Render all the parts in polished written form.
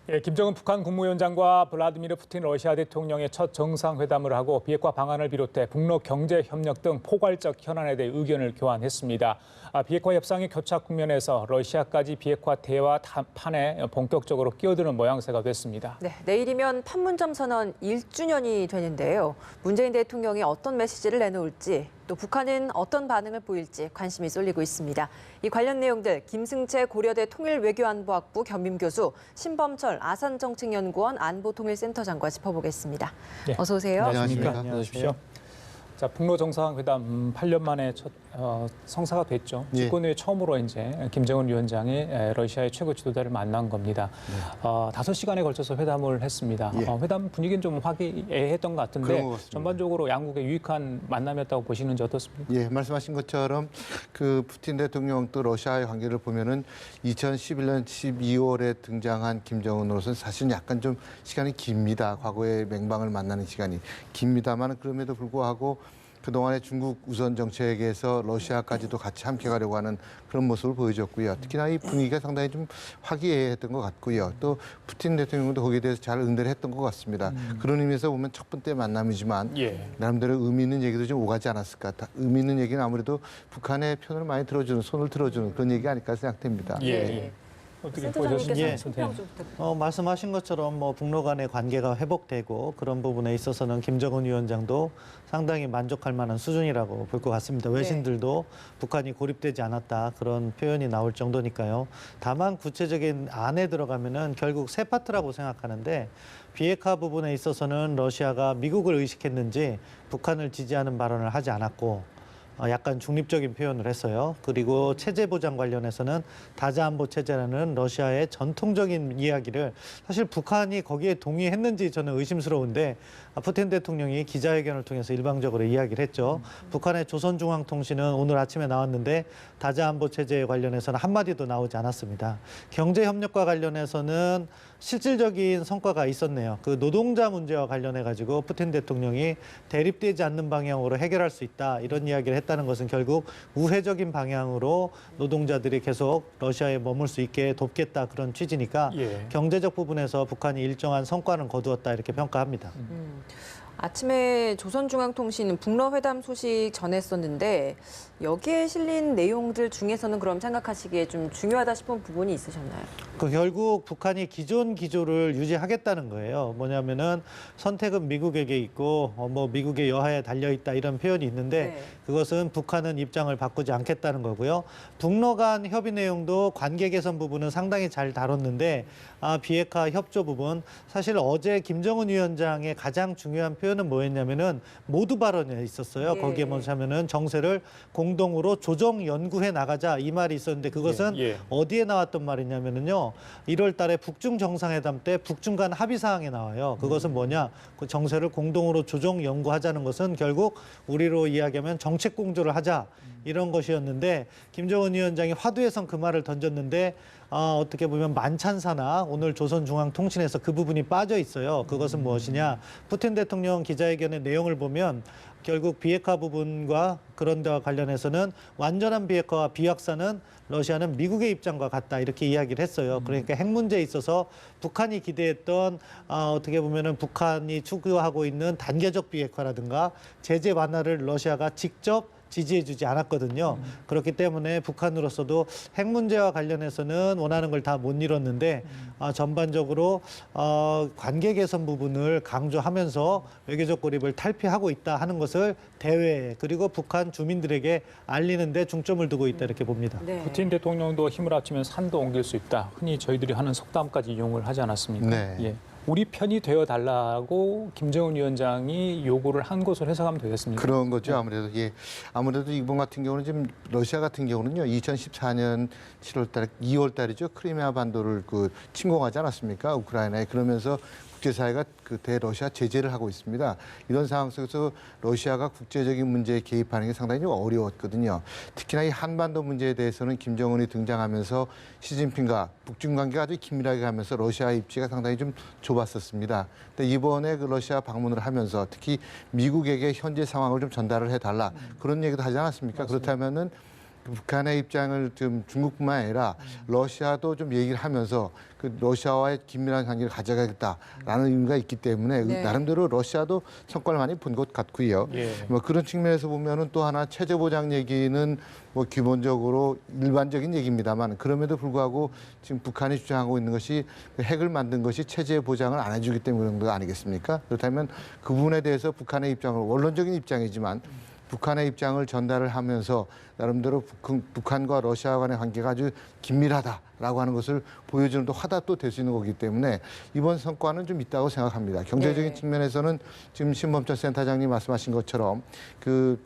예, 김정은 북한 국무위원장과 블라디미르 푸틴 러시아 대통령의 첫 정상회담을 하고 비핵화 방안을 비롯해 북러 경제 협력 등 포괄적 현안에 대해 의견을 교환했습니다. 비핵화 협상의 교착 국면에서 러시아까지 비핵화 대화 판에 본격적으로 끼어드는 모양새가 됐습니다. 네, 내일이면 판문점 선언 1주년이 되는데요. 문재인 대통령이 어떤 메시지를 내놓을지 또 북한은 어떤 반응을 보일지 관심이 쏠리고 있습니다. 이 관련 내용들 김승채 고려대 통일외교안보학부 겸임교수, 신범철 아산정책연구원 안보통일센터장과 짚어보겠습니다. 네. 어서 오세요. 안녕하십니까. 어서 오십시오. 자, 북러 정상회담 8년 만에 첫 성사가 됐죠. 예. 집권 후에 처음으로 이제 김정은 위원장이 러시아의 최고 지도자를 만난 겁니다. 5시간에 걸쳐서 회담을 했습니다. 예. 회담 분위기는 좀 화기애애했던 것 같은데 그런 것 같습니다. 전반적으로 양국의 유익한 만남이었다고 보시는지 어떻습니까? 예, 말씀하신 것처럼 그 푸틴 대통령 또 러시아의 관계를 보면은 2011년 12월에 등장한 김정은으로서는 사실 약간 좀 시간이 깁니다. 과거의 맹방을 만나는 시간이 깁니다만 그럼에도 불구하고 그동안의 중국 우선 정책에서 러시아까지도 같이 함께 가려고 하는 그런 모습을 보여줬고요. 특히나 이 분위기가 상당히 좀 화기애애했던 것 같고요. 또 푸틴 대통령도 거기에 대해서 잘 응대를 했던 것 같습니다. 그런 의미에서 보면 첫 번째 만남이지만 예. 나름대로 의미 있는 얘기도 좀 오가지 않았을까. 의미 있는 얘기는 아무래도 북한의 편을 많이 들어주는, 손을 들어주는 그런 얘기 아닐까 생각됩니다. 예. 네. 어떻게 센터장님께서 보셨습니까? 총평 좀 부탁드립니다. 말씀하신 것처럼 북러 간의 관계가 회복되고 그런 부분에 있어서는 김정은 위원장도 상당히 만족할 만한 수준이라고 볼 것 같습니다. 외신들도 북한이 고립되지 않았다 그런 표현이 나올 정도니까요. 다만 구체적인 안에 들어가면은 결국 세 파트라고 생각하는데 비핵화 부분에 있어서는 러시아가 미국을 의식했는지 북한을 지지하는 발언을 하지 않았고 약간 중립적인 표현을 했어요. 그리고 체제 보장 관련해서는 다자안보 체제라는 러시아의 전통적인 이야기를 사실 북한이 거기에 동의했는지 저는 의심스러운데 푸틴 대통령이 기자회견을 통해서 일방적으로 이야기를 했죠. 북한의 조선중앙통신은 오늘 아침에 나왔는데 다자안보 체제에 관련해서는 한마디도 나오지 않았습니다. 경제협력과 관련해서는 실질적인 성과가 있었네요. 그 노동자 문제와 관련해가지고 푸틴 대통령이 대립되지 않는 방향으로 해결할 수 있다 이런 이야기를 했다는 것은 결국 우회적인 방향으로 노동자들이 계속 러시아에 머물 수 있게 돕겠다 그런 취지니까 예. 경제적 부분에서 북한이 일정한 성과는 거두었다 이렇게 평가합니다. 아침에 조선중앙통신은 북러 회담 소식 전했었는데 여기에 실린 내용들 중에서는 그럼 생각하시기에 좀 중요하다 싶은 부분이 있으셨나요? 그 결국 북한이 기존 기조를 유지하겠다는 거예요. 뭐냐면은 선택은 미국에게 있고 미국의 여하에 달려 있다 이런 표현이 있는데 네. 그것은 북한은 입장을 바꾸지 않겠다는 거고요. 북러 간 협의 내용도 관계 개선 부분은 상당히 잘 다뤘는데 비핵화 협조 부분 사실 어제 김정은 위원장의 가장 중요한 표현은 뭐였냐면은 모두 발언에 있었어요. 예. 거기에 뭐냐면은 정세를 공동으로 조정 연구해 나가자 이 말이 있었는데 그것은 예. 어디에 나왔던 말이냐면은요. 1월 달에 북중 정상회담 때 북중 간 합의 사항에 나와요. 그것은 뭐냐? 그 정세를 공동으로 조정 연구하자는 것은 결국 우리로 이야기하면 정책 공조를 하자. 이런 것이었는데 김정은 위원장이 화두에선 그 말을 던졌는데 어떻게 보면 만찬사나 오늘 조선중앙통신에서 그 부분이 빠져 있어요. 그것은 무엇이냐? 푸틴 대통령 기자회견의 내용을 보면 결국 비핵화 부분과 그런 데와 관련해서는 완전한 비핵화와 비확산은 러시아는 미국의 입장과 같다 이렇게 이야기를 했어요. 그러니까 핵 문제에 있어서 북한이 기대했던 어떻게 보면은 북한이 추구하고 있는 단계적 비핵화라든가 제재 완화를 러시아가 직접 지지해주지 않았거든요. 그렇기 때문에 북한으로서도 핵 문제와 관련해서는 원하는 걸 다 못 이뤘는데 전반적으로 관계 개선 부분을 강조하면서 외교적 고립을 탈피하고 있다 하는 것을 대외 그리고 북한 주민들에게 알리는 데 중점을 두고 있다 이렇게 봅니다. 네. 푸틴 대통령도 힘을 합치면 산도 옮길 수 있다. 흔히 저희들이 하는 속담까지 이용을 하지 않았습니까? 네. 예. 우리 편이 되어 달라고 김정은 위원장이 요구를 한 것으로 해석하면 되겠습니다. 그런 거죠. 아무래도 예. 아무래도 이번 같은 경우는 지금 러시아 같은 경우는요. 2014년 7월 달, 2월 달이죠. 크리미아 반도를 침공하지 않았습니까? 우크라이나에. 그러면서 국제사회가 그 대러시아 제재를 하고 있습니다. 이런 상황 속에서 러시아가 국제적인 문제에 개입하는 게 상당히 좀 어려웠거든요. 특히나 이 한반도 문제에 대해서는 김정은이 등장하면서 시진핑과 북중 관계가 아주 긴밀하게 가면서 러시아의 입지가 상당히 좀 좁았었습니다. 근데 이번에 그 러시아 방문을 하면서 특히 미국에게 현재 상황을 좀 전달을 해달라 그런 얘기도 하지 않았습니까? 그렇다면은 북한의 입장을 좀 중국뿐만 아니라 러시아도 좀 얘기를 하면서 그 러시아와의 긴밀한 관계를 가져가겠다라는 의미가 있기 때문에 네. 나름대로 러시아도 성과를 많이 본 것 같고요. 예. 뭐 그런 측면에서 보면은 또 하나 체제 보장 얘기는 뭐 기본적으로 일반적인 얘기입니다만 그럼에도 불구하고 지금 북한이 주장하고 있는 것이 그 핵을 만든 것이 체제 보장을 안 해주기 때문에 그런 거 아니겠습니까? 그렇다면 그 부분에 대해서 북한의 입장을 원론적인 입장이지만 북한의 입장을 전달을 하면서 나름대로 북한과 러시아 간의 관계가 아주 긴밀하다라고 하는 것을 보여주는 또 화답도 될 수 있는 거기 때문에 이번 성과는 좀 있다고 생각합니다. 경제적인 네. 측면에서는 지금 신범철 센터장님 말씀하신 것처럼 그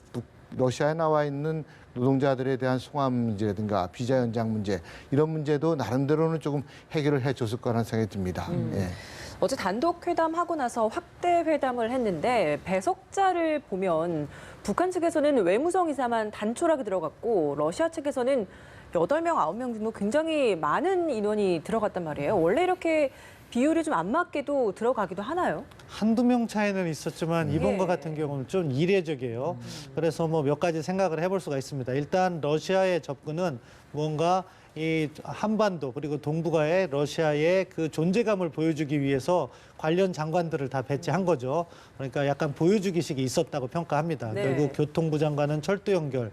러시아에 나와 있는 노동자들에 대한 송환 문제라든가 비자 연장 문제 이런 문제도 나름대로는 조금 해결을 해줬을 거라는 생각이 듭니다. 예. 어제 단독 회담하고 나서 확대 회담을 했는데 배석자를 보면 북한 측에서는 외무성 이사만 단촐하게 들어갔고 러시아 측에서는 8명, 9명 정도 굉장히 많은 인원이 들어갔단 말이에요. 원래 이렇게 비율이 좀 안 맞게도 들어가기도 하나요? 한두 명 차이는 있었지만 이번과 예. 같은 경우는 좀 이례적이에요. 그래서 뭐 몇 가지 생각을 해볼 수가 있습니다. 일단 러시아의 접근은 뭔가 이 한반도 그리고 동북아의 러시아의 그 존재감을 보여주기 위해서 관련 장관들을 다 배치한 거죠. 그러니까 약간 보여주기식이 있었다고 평가합니다. 네. 결국 교통부 장관은 철도 연결,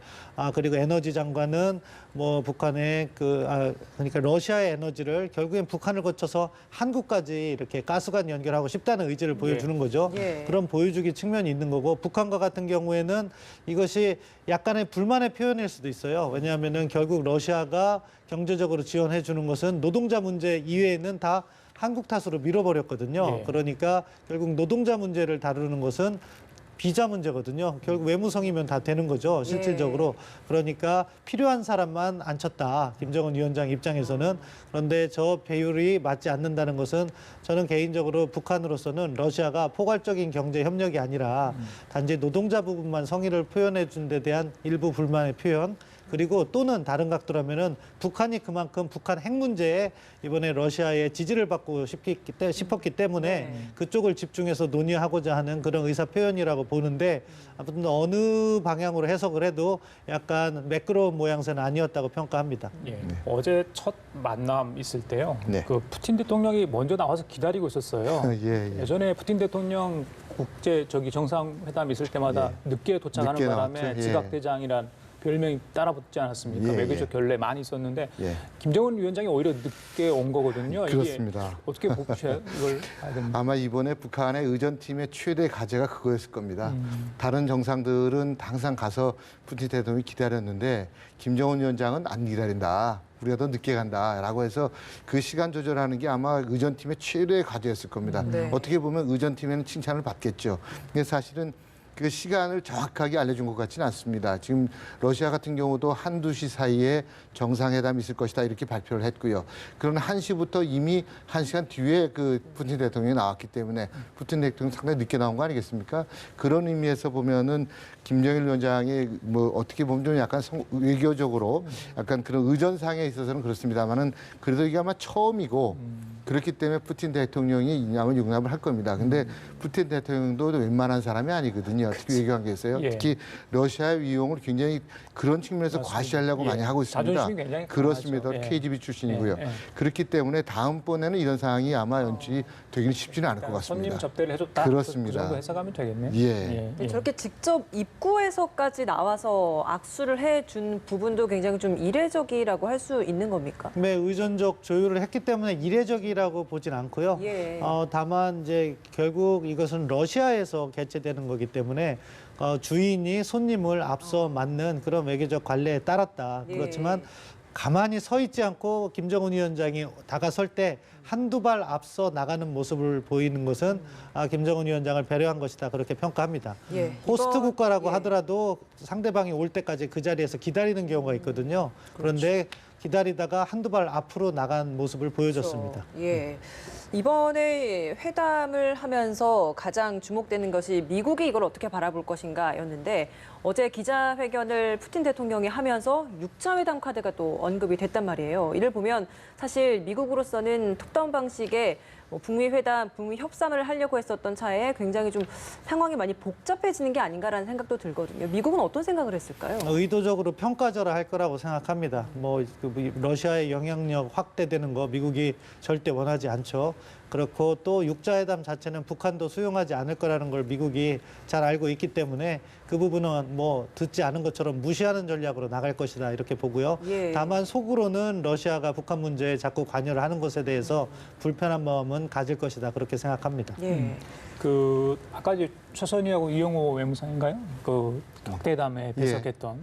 그리고 에너지 장관은 뭐 북한의 그러니까 러시아의 에너지를 결국엔 북한을 거쳐서 한국까지 이렇게 가스관 연결하고 싶다는 의지를 보여주는 거죠. 예. 그런 보여주기 측면이 있는 거고 북한과 같은 경우에는 이것이 약간의 불만의 표현일 수도 있어요. 왜냐하면은 결국 러시아가 경제적으로 지원해 주는 것은 노동자 문제 이외에는 다 한국 탓으로 밀어버렸거든요. 예. 그러니까 결국 노동자 문제를 다루는 것은 비자 문제거든요. 결국 외무성이면 다 되는 거죠, 실질적으로. 그러니까 필요한 사람만 앉혔다, 김정은 위원장 입장에서는. 그런데 저 배율이 맞지 않는다는 것은 저는 개인적으로 북한으로서는 러시아가 포괄적인 경제 협력이 아니라 단지 노동자 부분만 성의를 표현해 준 데 대한 일부 불만의 표현, 그리고 또는 다른 각도라면은 북한이 그만큼 북한 핵 문제에 이번에 러시아의 지지를 받고 싶었기 때문에 그쪽을 집중해서 논의하고자 하는 그런 의사 표현이라고 보는데 아무튼 어느 방향으로 해석을 해도 약간 매끄러운 모양새는 아니었다고 평가합니다. 예. 어제 첫 만남 있을 때요. 네. 그 푸틴 대통령이 먼저 나와서 기다리고 있었어요. 예, 예. 예전에 푸틴 대통령 국제 정상회담 있을 때마다 늦게 도착하는 늦게 바람에 나왔죠. 예. 지각대장이란 별명이 따라붙지 않았습니까? 예, 외교적 예. 결례 많이 있었는데 예. 김정은 위원장이 오히려 늦게 온 거거든요. 그렇습니다. 이게 어떻게 보셔요? 이걸 봐야 됩니다. 아마 이번에 북한의 의전팀의 최대 과제가 그거였을 겁니다. 다른 정상들은 항상 가서 푸틴 대통령이 기다렸는데 김정은 위원장은 안 기다린다. 우리가 더 늦게 간다라고 해서 그 시간 조절하는 게 아마 의전팀의 최대의 과제였을 겁니다. 네. 어떻게 보면 의전팀에는 칭찬을 받겠죠. 근데 사실은 그 시간을 정확하게 알려준 것 같지는 않습니다. 지금 러시아 같은 경우도 한두 시 사이에 정상회담이 있을 것이다 이렇게 발표를 했고요. 그런 1시부터 이미 1시간 뒤에 그 푸틴 대통령이 나왔기 때문에 푸틴 대통령 상당히 늦게 나온 거 아니겠습니까? 그런 의미에서 보면은 김정일 위원장이 뭐 어떻게 보면 좀 약간 외교적으로 약간 그런 의전상에 있어서는 그렇습니다만은 그래도 이게 아마 처음이고 그렇기 때문에 푸틴 대통령이 이냐면 용납을 할 겁니다. 근데 푸틴 대통령도 웬만한 사람이 아니거든요. 특히 외교관계에서요. 예. 특히 러시아의 위용을 굉장히 그런 측면에서 맞습니다. 과시하려고 예. 많이 하고 있습니다. 자존심이 굉장히 그렇습니다. 강하죠. 예. KGB 출신이고요. 예, 예. 그렇기 때문에 다음번에는 이런 상황이 아마 연출이 되기는 쉽지는 않을 것 그러니까 손님 같습니다. 접대를 해줬다. 그렇습니다. 그 정도 해석하면 되겠네요. 예. 저렇게 직접 입구에서까지 나와서 악수를 해준 부분도 굉장히 좀 이례적이라고 할 수 있는 겁니까? 네, 의존적 조율을 했기 때문에 이례적이라고 보진 않고요. 예. 다만 이제 결국 이것은 러시아에서 개최되는 거기 때문에 주인이 손님을 앞서 맞는 그런 외교적 관례에 따랐다. 예. 그렇지만 가만히 서 있지 않고 김정은 위원장이 다가설 때 한두 발 앞서 나가는 모습을 보이는 것은 김정은 위원장을 배려한 것이다. 그렇게 평가합니다. 예. 호스트 이번- 국가라고 예. 하더라도 상대방이 올 때까지 그 자리에서 기다리는 경우가 있거든요. 그런데 기다리다가 한두 발 앞으로 나간 모습을 보여줬습니다. 그렇죠. 예. 이번에 회담을 하면서 가장 주목되는 것이 미국이 이걸 어떻게 바라볼 것인가였는데 어제 기자회견을 푸틴 대통령이 하면서 6차 회담 카드가 또 언급이 됐단 말이에요. 이를 보면 사실 미국으로서는 톱다운 방식의 북미 회담, 북미 협상을 하려고 했었던 차에 굉장히 좀 상황이 많이 복잡해지는 게 아닌가라는 생각도 들거든요. 미국은 어떤 생각을 했을까요? 의도적으로 평가절하할 거라고 생각합니다. 러시아의 영향력 확대되는 거 미국이 절대 원하지 않죠. 그렇고 또 육자회담 자체는 북한도 수용하지 않을 거라는 걸 미국이 잘 알고 있기 때문에 그 부분은 듣지 않은 것처럼 무시하는 전략으로 나갈 것이다 이렇게 보고요. 예. 다만 속으로는 러시아가 북한 문제에 자꾸 관여를 하는 것에 대해서 불편한 마음은 가질 것이다 그렇게 생각합니다. 예. 아까 이제 최선희하고 이용호 외무상인가요? 그 확대담에 배석했던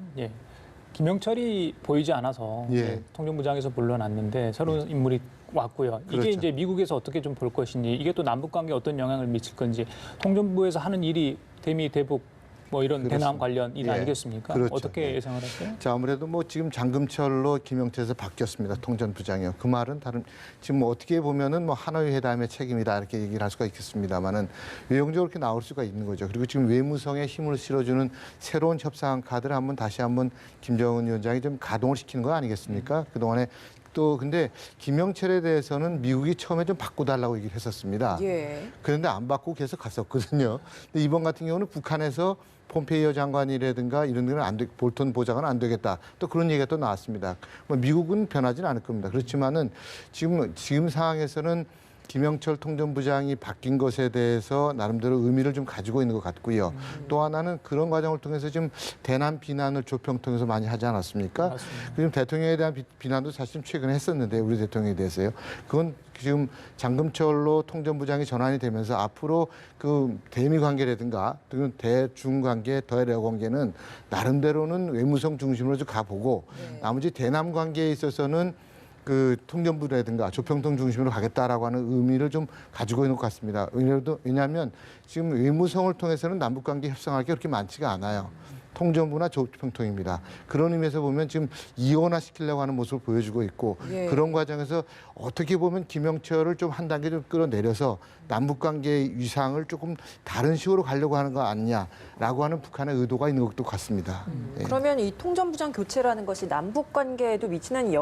김영철이 보이지 않아서 이제 통전부장에서 물러났는데 새로운 인물이 왔고요. 이게 그렇죠. 이제 미국에서 어떻게 좀 볼 것인지, 이게 또 남북 관계에 어떤 영향을 미칠 건지, 통전부에서 하는 일이 대미 대북 이런 그렇습니다. 대남 관련 일 예. 아니겠습니까? 그렇죠. 어떻게 예상을 하세요? 자, 아무래도 지금 장금철로 김영철에서 바뀌었습니다. 통전부장이요. 그 말은 지금 어떻게 보면은 하노이 회담의 책임이다 이렇게 얘기를 할 수가 있겠습니다만은 외형적으로 이렇게 나올 수가 있는 거죠. 그리고 지금 외무성에 힘을 실어주는 새로운 협상 카드를 다시 한번 김정은 위원장이 좀 가동을 시키는 거 아니겠습니까? 그동안에 또 근데 김영철에 대해서는 미국이 처음에 좀 바꿔달라고 얘기를 했었습니다. 예. 그런데 안 바꾸고 계속 갔었거든요. 근데 이번 같은 경우는 북한에서 폼페이오 장관이라든가 이런 데는 안 돼, 볼턴 보좌관은 안 되겠다. 또 그런 얘기가 또 나왔습니다. 미국은 변하지는 않을 겁니다. 그렇지만은 지금 상황에서는 김영철 통전부장이 바뀐 것에 대해서 나름대로 의미를 좀 가지고 있는 것 같고요. 또 하나는 그런 과정을 통해서 지금 대남 비난을 조평 통해서 많이 하지 않았습니까? 맞습니다. 그리고 대통령에 대한 비난도 사실 최근에 했었는데 우리 대통령에 대해서요. 그건 지금 장금철로 통전부장이 전환이 되면서 앞으로 그 대미 관계라든가 또는 대중 관계, 대러 관계는 나름대로는 외무성 중심으로 좀 가보고 나머지 대남 관계에 있어서는 그 통전부라든가 조평통 중심으로 가겠다라고 하는 의미를 좀 가지고 있는 것 같습니다. 왜냐하면 지금 외무성을 통해서는 남북관계 협상할 게 그렇게 많지가 않아요. 통전부나 조평통입니다. 그런 의미에서 보면 지금 이원화시키려고 하는 모습을 보여주고 있고 그런 과정에서 어떻게 보면 김영철을 좀 한 단계 좀 끌어내려서 남북관계의 위상을 조금 다른 식으로 가려고 하는 거 아니냐라고 하는 북한의 의도가 있는 것도 같습니다. 예. 그러면 이 통전부장 교체라는 것이 남북 관계에도 미치는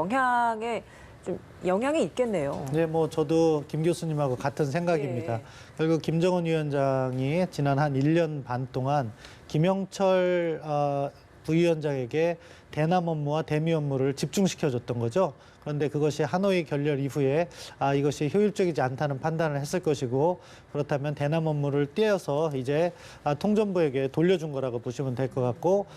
영향이 있겠네요. 네, 저도 김 교수님하고 같은 생각입니다. 예. 결국 김정은 위원장이 지난 한 1년 반 동안 김영철 부위원장에게 대남 업무와 대미 업무를 집중시켜줬던 거죠. 그런데 그것이 하노이 결렬 이후에 이것이 효율적이지 않다는 판단을 했을 것이고 그렇다면 대남 업무를 떼어서 이제 통전부에게 돌려준 거라고 보시면 될 것 같고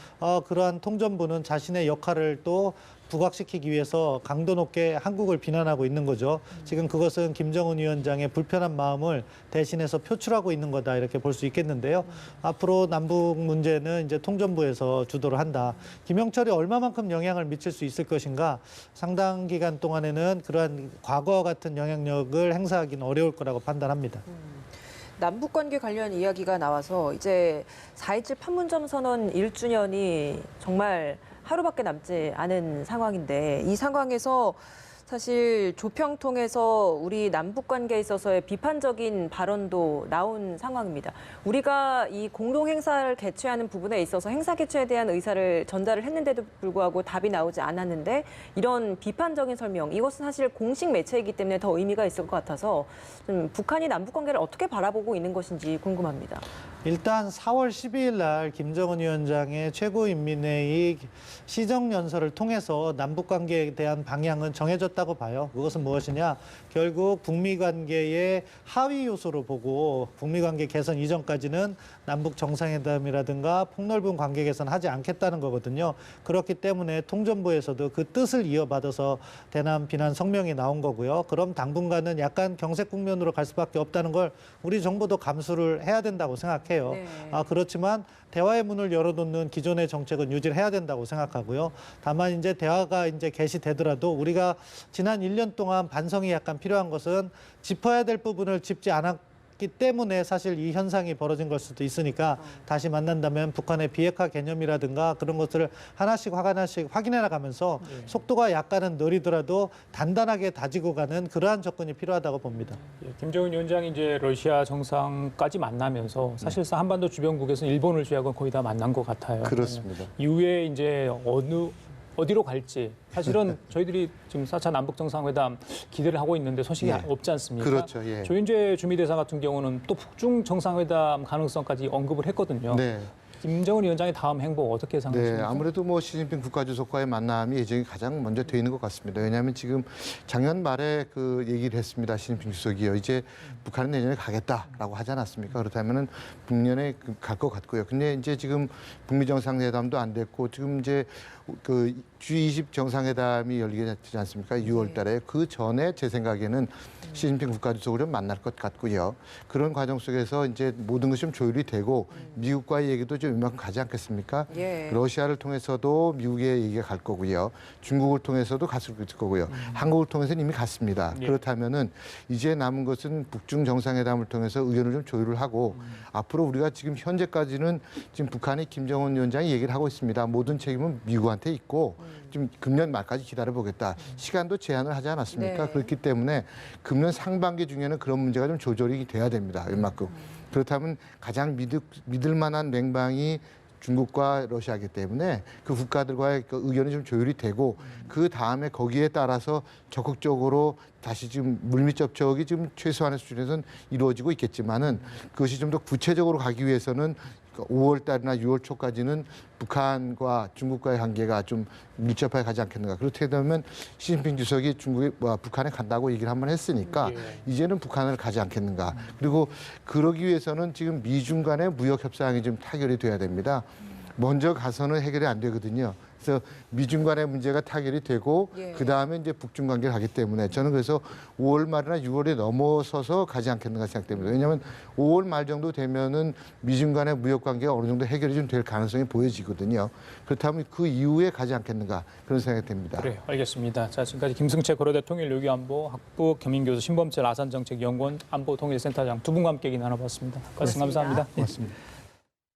그러한 통전부는 자신의 역할을 또 부각시키기 위해서 강도 높게 한국을 비난하고 있는 거죠. 지금 그것은 김정은 위원장의 불편한 마음을 대신해서 표출하고 있는 거다 이렇게 볼 수 있겠는데요. 앞으로 남북 문제는 이제 통전부에서 주도를 한다. 김영철이 얼마만큼 영향을 미칠 수 있을 것인가 상당 기간 동안에는 그러한 과거와 같은 영향력을 행사하기는 어려울 거라고 판단합니다. 남북 관계 관련 이야기가 나와서 이제 4.27 판문점 선언 1주년이 정말 하루밖에 남지 않은 상황인데 이 상황에서 사실 조평통에서 우리 남북 관계에 있어서의 비판적인 발언도 나온 상황입니다. 우리가 이 공동 행사를 개최하는 부분에 있어서 행사 개최에 대한 의사를 전달을 했는데도 불구하고 답이 나오지 않았는데 이런 비판적인 설명, 이것은 사실 공식 매체이기 때문에 더 의미가 있을 것 같아서 좀 북한이 남북 관계를 어떻게 바라보고 있는 것인지 궁금합니다. 일단 4월 12일 날 김정은 위원장의 최고인민회의 시정연설을 통해서 남북관계에 대한 방향은 정해졌다고 봐요. 그것은 무엇이냐? 결국 북미 관계의 하위 요소로 보고 북미 관계 개선 이전까지는 남북 정상회담이라든가 폭넓은 관계 개선하지 않겠다는 거거든요. 그렇기 때문에 통전부에서도 그 뜻을 이어받아서 대남 비난 성명이 나온 거고요. 그럼 당분간은 약간 경색 국면으로 갈 수밖에 없다는 걸 우리 정부도 감수를 해야 된다고 생각해요. 네. 그렇지만 대화의 문을 열어놓는 기존의 정책은 유지를 해야 된다고 생각하고요. 다만 이제 대화가 이제 개시되더라도 우리가 지난 1년 동안 반성이 약간 필요한 것은 짚어야 될 부분을 짚지 않았기 때문에 사실 이 현상이 벌어진 걸 수도 있으니까 다시 만난다면 북한의 비핵화 개념이라든가 그런 것들을 하나씩 확인해 나가면서 속도가 약간은 느리더라도 단단하게 다지고 가는 그러한 접근이 필요하다고 봅니다. 김정은 위원장이 이제 러시아 정상까지 만나면서 사실상 한반도 주변국에서 일본을 제외하고 거의 다 만난 것 같아요. 그렇습니다. 이후에 이제 어느 어디로 갈지 사실은 저희들이 지금 4차 남북 정상회담 기대를 하고 있는데 소식이 예. 없지 않습니까? 그렇죠. 예. 조윤재 주미대사 같은 경우는 또 북중 정상회담 가능성까지 언급을 했거든요. 네. 김정은 위원장의 다음 행보 어떻게 네, 예상하십니까? 아무래도 뭐 시진핑 국가주석과의 만남이 예정이 가장 먼저 돼 있는 것 같습니다. 왜냐하면 지금 작년 말에 그 얘기를 했습니다. 시진핑 주석이요. 이제 북한은 내년에 가겠다라고 하지 않았습니까? 그렇다면은 북년에 갈 것 같고요. 근데 이제 지금 북미 정상회담도 안 됐고 지금 이제 그 G20 정상회담이 열리게 되지 않습니까? 6월 달에. 그 전에 제 생각에는 시진핑 국가주석을 좀 만날 것 같고요. 그런 과정 속에서 이제 모든 것이 좀 조율이 되고 미국과의 얘기도 좀 이만큼 가지 않겠습니까? 예. 러시아를 통해서도 미국의 얘기가 갈 거고요. 중국을 통해서도 갔을 거고요. 한국을 통해서는 이미 갔습니다. 예. 그렇다면은 이제 남은 것은 북중 정상회담을 통해서 의견을 좀 조율을 하고 앞으로 우리가 지금 현재까지는 지금 북한이 김정은 위원장이 얘기를 하고 있습니다. 모든 책임은 미국한테 있고 좀 금년 말까지 기다려보겠다. 시간도 제한을 하지 않았습니까? 네. 그렇기 때문에 금년 상반기 중에는 그런 문제가 좀 조절이 돼야 됩니다. 웬만큼. 그렇다면 가장 믿을 만한 맹방이 중국과 러시아이기 때문에 그 국가들과의 그 의견이 좀 조율이 되고 그 다음에 거기에 따라서 적극적으로 다시 지금 물밑 접촉이 지금 최소한의 수준에서는 이루어지고 있겠지만은 그것이 좀 더 구체적으로 가기 위해서는 5월 달이나 6월 초까지는 북한과 중국과의 관계가 좀 밀접하게 가지 않겠는가. 그렇게 되면 시진핑 주석이 북한에 간다고 얘기를 한번 했으니까 이제는 북한을 가지 않겠는가. 그리고 그러기 위해서는 지금 미중 간의 무역 협상이 좀 타결이 돼야 됩니다. 먼저 가서는 해결이 안 되거든요. 그래서 미중 간의 문제가 타결이 되고 예. 그다음에 이제 북중 관계를 하기 때문에 저는 그래서 5월 말이나 6월에 넘어서서 가지 않겠는가 생각됩니다. 왜냐하면 5월 말 정도 되면은 미중 간의 무역 관계가 어느 정도 해결이 좀 될 가능성이 보여지거든요. 그렇다면 그 이후에 가지 않겠는가 그런 생각이 듭니다. 그래요. 알겠습니다. 자, 지금까지 김승채 고려대 통일외교안보 학부 겸임교수 신범철 아산정책연구원 안보통일센터장 두 분과 함께 얘기 나눠봤습니다. 말씀 감사합니다. 고맙습니다.